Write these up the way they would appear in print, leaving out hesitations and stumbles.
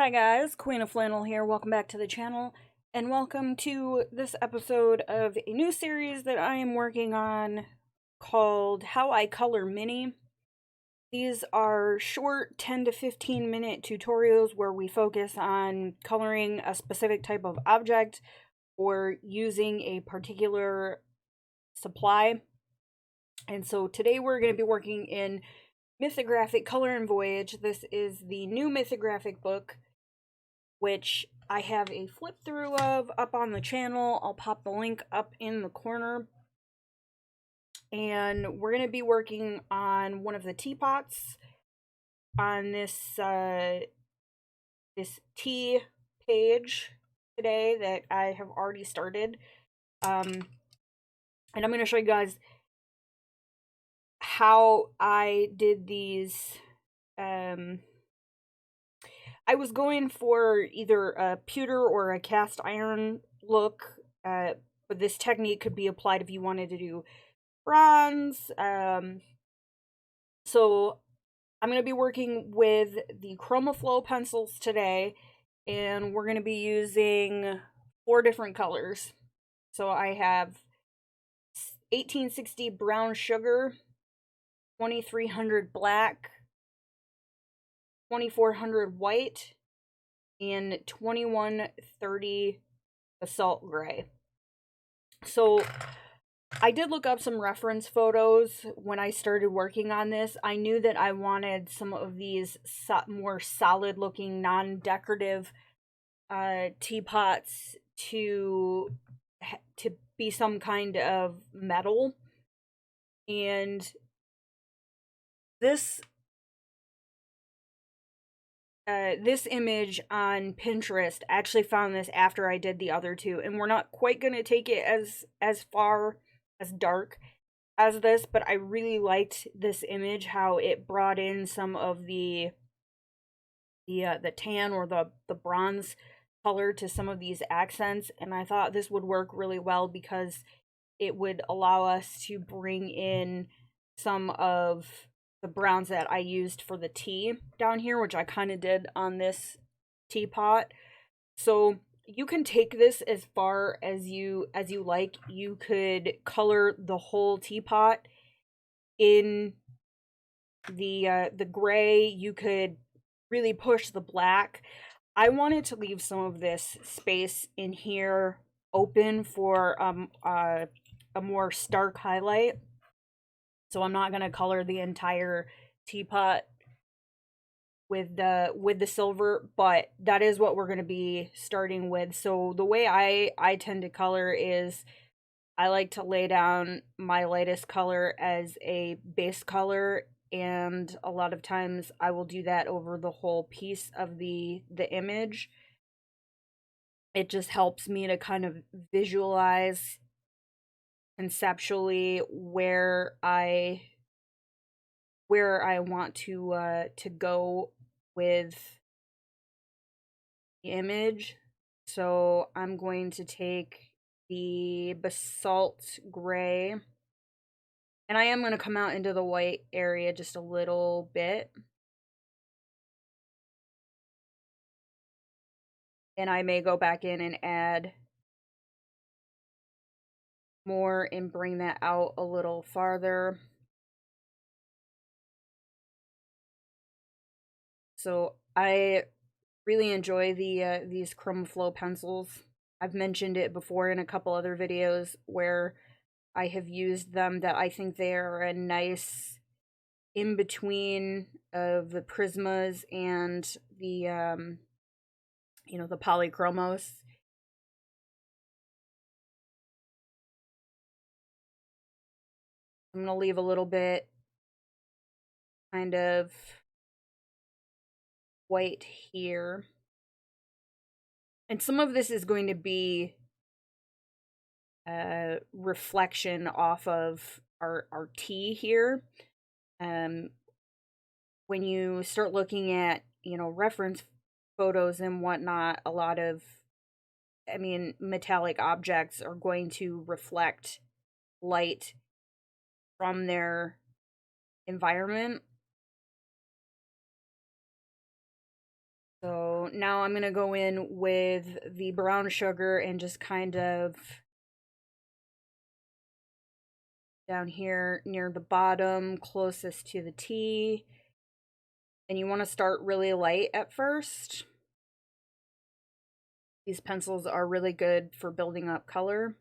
Hi guys, Queen of Flannel here. Welcome back to the channel, and welcome to this episode of a new series that I am working on called How I Color Mini. These are short 10 to 15 minute tutorials where we focus on coloring a specific type of object or using a particular supply. And so today we're going to be working in Mythographic Color and Voyage. This is the new Mythographic book, which I have a flip through of up on the channel. I'll pop the link up in the corner. And we're going to be working on one of the teapots on this this tea page today that I have already started. And I'm going to show you guys how I did these. I was going for either a pewter or a cast iron look, but this technique could be applied if you wanted to do bronze. So I'm going to be working with the Chromaflow pencils today, and we're going to be using 4 different colors. So I have 1860 brown sugar, 2300 black, 2400 white, and 2130 Basalt Grey. So I did look up some reference photos when I started working on this. I knew that I wanted some of these more solid looking non-decorative teapots to be some kind of metal, and this image on Pinterest, actually found this after I did the other two, and we're not quite going to take it as far as dark as this, but I really liked this image, how it brought in some of the tan or the bronze color to some of these accents, and I thought this would work really well because it would allow us to bring in some of the browns that I used for the tea down here, which I kind of did on this teapot. So you can take this as far as you like. You could color the whole teapot in the gray. You could really push the black. I wanted to leave some of this space in here open for a more stark highlight. So I'm not going to color the entire teapot with the silver, but that is what we're going to be starting with. So the way I tend to color is I like to lay down my lightest color as a base color, and a lot of times I will do that over the whole piece of the image. It just helps me to kind of visualize conceptually where I want to go with the image. So I'm going to take the Basalt Grey, and I am going to come out into the white area just a little bit. And I may go back in and add more and bring that out a little farther. So I really enjoy these Chromaflow pencils. I've mentioned it before in a couple other videos where I have used them, that I think they are a nice in between of the Prismas and the the polychromos. I'm gonna leave a little bit kind of white here, and some of this is going to be reflection off of our tea here. When you start looking at reference photos and whatnot, a lot of metallic objects are going to reflect light from their environment. So So now I'm going to go in with the brown sugar and just kind of down here near the bottom, closest to the T. And you want to start really light at first. These pencils are really good for building up color.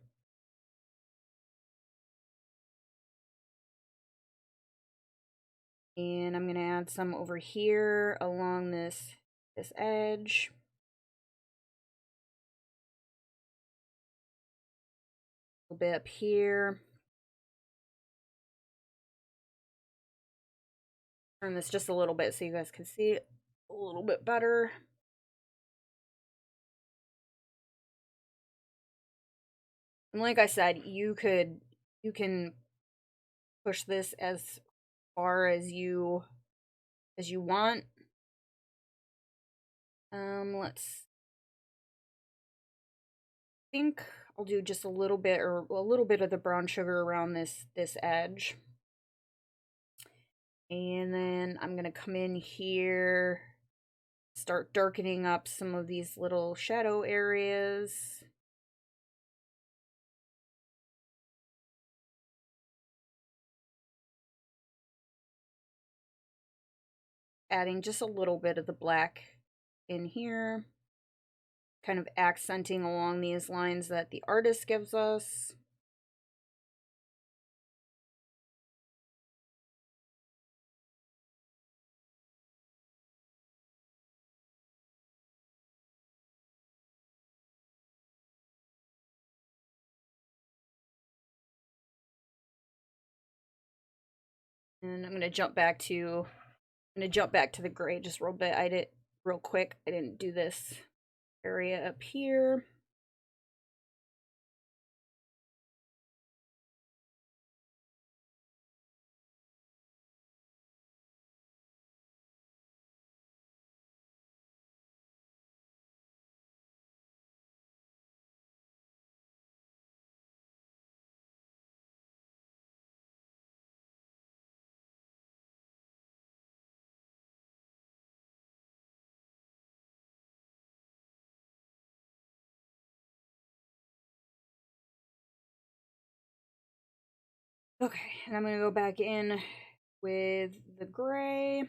And I'm going to add some over here along this edge. A little bit up here. Turn this just a little bit so you guys can see it a little bit better. And like I said, you can push this as far as you want. Let's think I'll do just a little bit of the brown sugar around this edge. And then I'm going to come in here, start darkening up some of these little shadow areas. Adding just a little bit of the black in here, kind of accenting along these lines that the artist gives us. And I'm gonna jump back to the gray just real bit. Real quick. I didn't do this area up here. Okay, and I'm gonna go back in with the gray.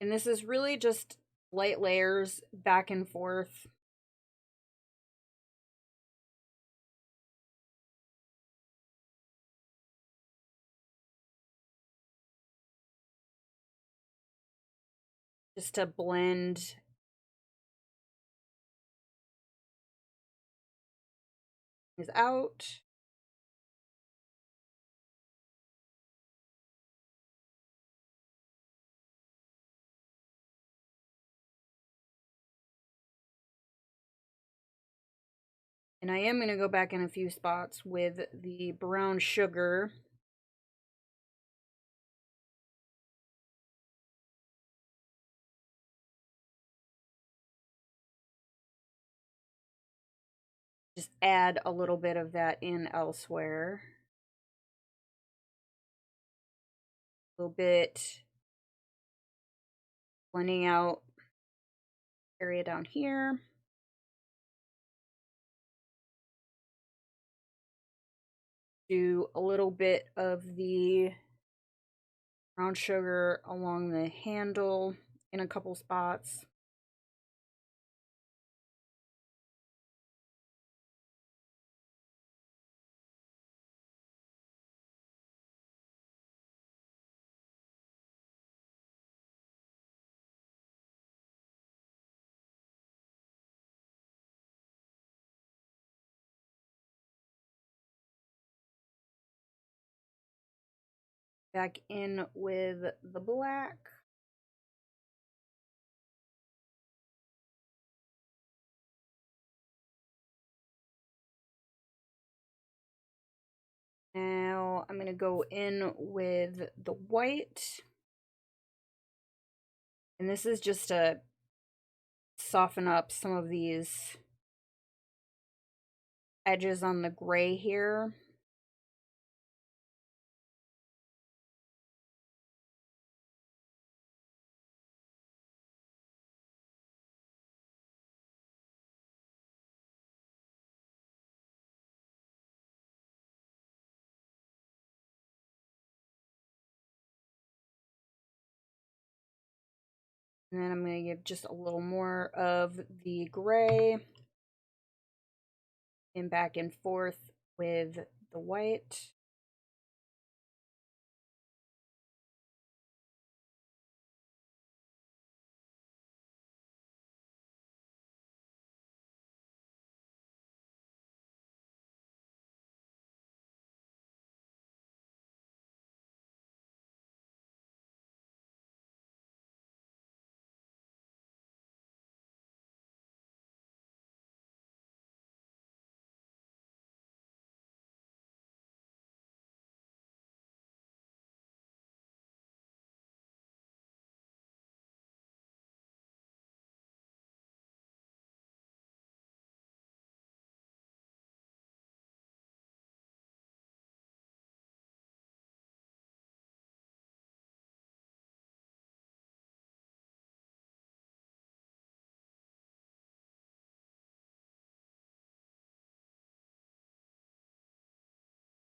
And this is really just light layers back and forth. Just to blend these out. And I am going to go back in a few spots with the brown sugar. Just add a little bit of that in elsewhere. A little bit blending out area down here. Do a little bit of the brown sugar along the handle in a couple spots. Back in with the black. Now I'm going to go in with the white. And this is just to soften up some of these edges on the gray here. And then I'm going to give just a little more of the gray and back and forth with the white.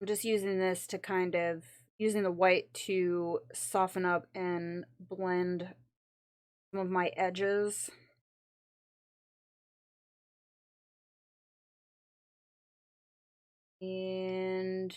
I'm just using this to kind of, using the white to soften up and blend some of my edges. And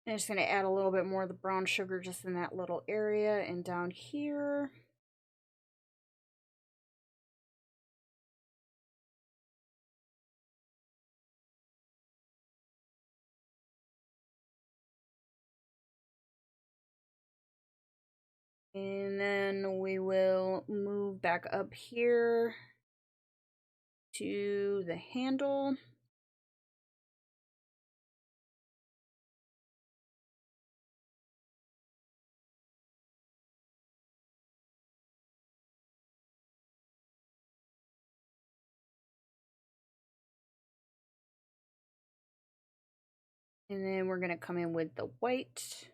I'm just going to add a little bit more of the brown sugar just in that little area and down here. And then we will move back up here to the handle. And then we're going to come in with the white.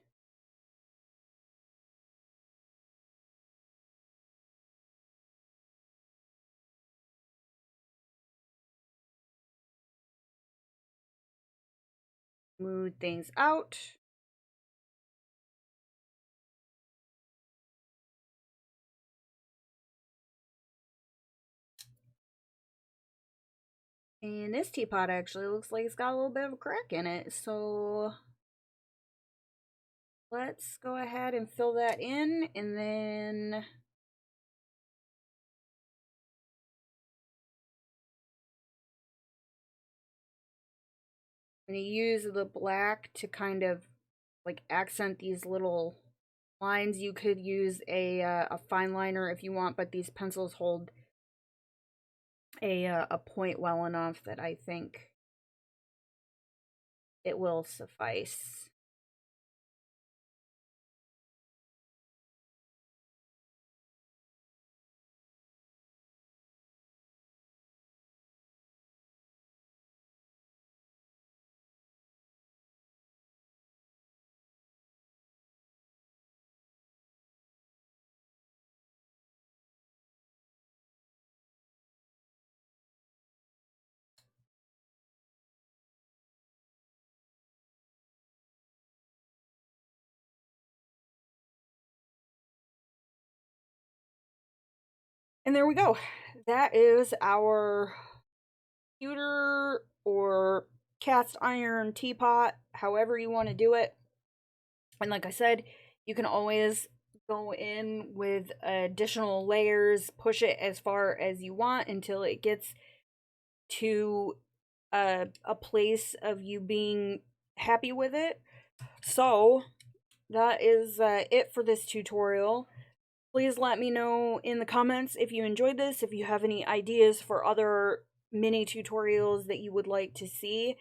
Smooth things out. And this teapot actually looks like it's got a little bit of a crack in it. So let's go ahead and fill that in, and then I'm going to use the black to kind of like accent these little lines. You could use a fine liner if you want, but these pencils hold a point well enough that I think it will suffice. And there we go. That is our pewter or cast iron teapot, however you want to do it. And like I said, you can always go in with additional layers, push it as far as you want until it gets to a place of you being happy with it. So that is it for this tutorial. Please let me know in the comments if you enjoyed this, if you have any ideas for other mini tutorials that you would like to see.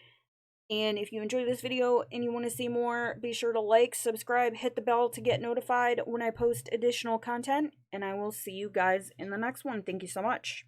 And if you enjoyed this video and you want to see more, be sure to like, subscribe, hit the bell to get notified when I post additional content. And I will see you guys in the next one. Thank you so much.